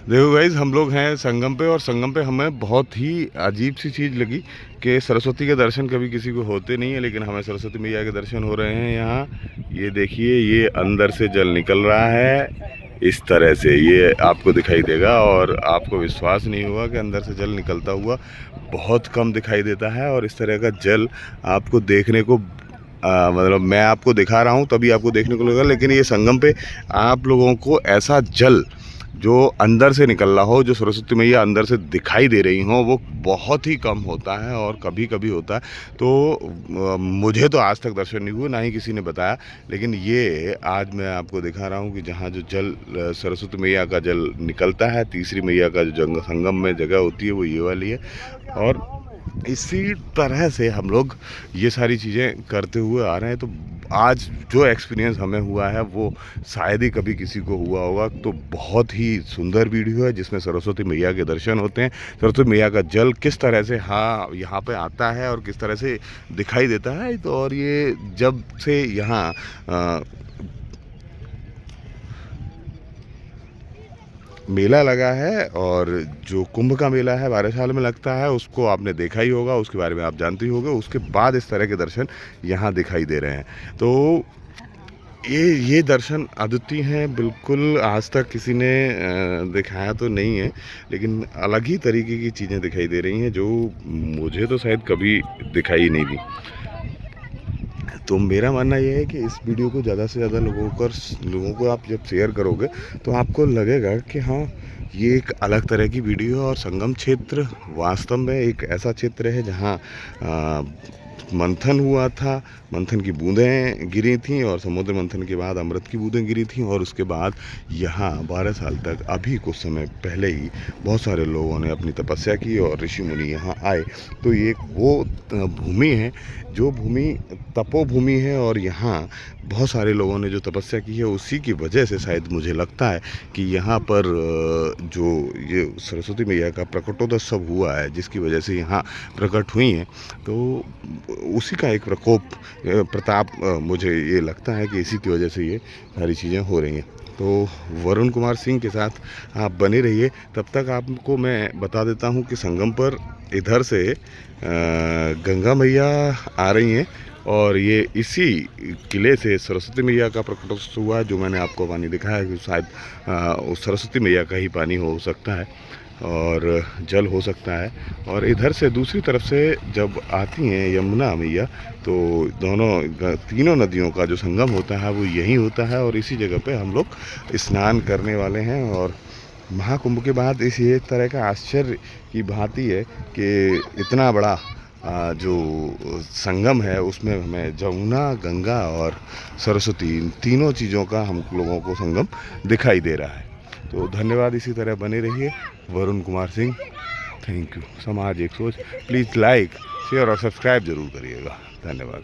देखो गाइज, हम लोग हैं संगम पे, और संगम पे हमें बहुत ही अजीब सी चीज़ लगी कि सरस्वती के दर्शन कभी किसी को होते नहीं है, लेकिन हमें सरस्वती मैया के दर्शन हो रहे हैं यहाँ। ये देखिए, ये अंदर से जल निकल रहा है इस तरह से, ये आपको दिखाई देगा और आपको विश्वास नहीं होगा कि अंदर से जल निकलता हुआ। बहुत कम दिखाई देता है और इस तरह का जल आपको देखने को मतलब मैं आपको दिखा रहा हूँ तभी आपको देखने को लगेगा, लेकिन ये संगम पे आप लोगों को ऐसा जल जो अंदर से निकल रहा हो, जो सरस्वती मैया अंदर से दिखाई दे रही हो, वो बहुत ही कम होता है और कभी कभी होता है। तो मुझे तो आज तक दर्शन नहीं हुए, ना ही किसी ने बताया, लेकिन ये आज मैं आपको दिखा रहा हूँ कि जहाँ जो जल सरस्वती मैया का जल निकलता है, तीसरी मैया का जो संगम में जगह होती है वो ये वाली है। और इसी तरह से हम लोग ये सारी चीज़ें करते हुए आ रहे हैं। तो आज जो एक्सपीरियंस हमें हुआ है वो शायद ही कभी किसी को हुआ होगा। तो बहुत ही सुंदर वीडियो है जिसमें सरस्वती मैया के दर्शन होते हैं, सरस्वती मैया का जल किस तरह से यहाँ पे आता है और किस तरह से दिखाई देता है। तो और ये जब से यहाँ मेला लगा है, और जो कुंभ का मेला है 12 साल में लगता है, उसको आपने देखा ही होगा, उसके बारे में आप जानते ही होंगे। उसके बाद इस तरह के दर्शन यहाँ दिखाई दे रहे हैं। तो ये दर्शन अद्वितीय हैं, बिल्कुल आज तक किसी ने दिखाया तो नहीं है, लेकिन अलग ही तरीके की चीज़ें दिखाई दे रही हैं जो मुझे तो शायद कभी दिखाई ही नहीं दी। तो मेरा मानना यह है कि इस वीडियो को ज़्यादा से ज़्यादा लोगों को आप जब शेयर करोगे तो आपको लगेगा कि हाँ, ये एक अलग तरह की वीडियो है। और संगम क्षेत्र वास्तव में एक ऐसा क्षेत्र है जहाँ मंथन हुआ था, मंथन की बूंदें गिरी थीं, और समुद्र मंथन के बाद अमृत की बूंदें गिरी थीं, और उसके बाद यहाँ 12 साल तक, अभी कुछ समय पहले ही बहुत सारे लोगों ने अपनी तपस्या की और ऋषि मुनि यहाँ आए। तो ये एक वो भूमि है जो भूमि तपोभूमि है, और यहाँ बहुत सारे लोगों ने जो तपस्या की है उसी की वजह से शायद मुझे लगता है कि यहाँ पर जो ये सरस्वती मैया का प्रकटोत्सव हुआ है, जिसकी वजह से यहाँ प्रकट हुई हैं, तो उसी का एक प्रताप मुझे ये लगता है कि इसी की वजह से ये सारी चीज़ें हो रही हैं। तो वरुण कुमार सिंह के साथ आप बने रहिए। तब तक आपको मैं बता देता हूँ कि संगम पर इधर से गंगा मैया आ रही हैं, और ये इसी किले से सरस्वती मैया का प्रकटोत्सव हुआ है। जो मैंने आपको पानी दिखाया है कि शायद उस सरस्वती मैया का ही पानी हो सकता है और जल हो सकता है। और इधर से दूसरी तरफ से जब आती हैं यमुना मैया, तो तीनों नदियों का जो संगम होता है वो यहीं होता है, और इसी जगह पे हम लोग स्नान करने वाले हैं। और महाकुंभ के बाद इस ये तरह का आश्चर्य की भांति है कि इतना बड़ा जो संगम है उसमें हमें जमुना, गंगा और सरस्वती, इन तीनों चीज़ों का हम लोगों को संगम दिखाई दे रहा है। तो धन्यवाद, इसी तरह बने रहिए। Varun Kumar Singh, thank you. समाज एक सोच, प्लीज़ लाइक, शेयर और सब्सक्राइब जरूर करिएगा। धन्यवाद।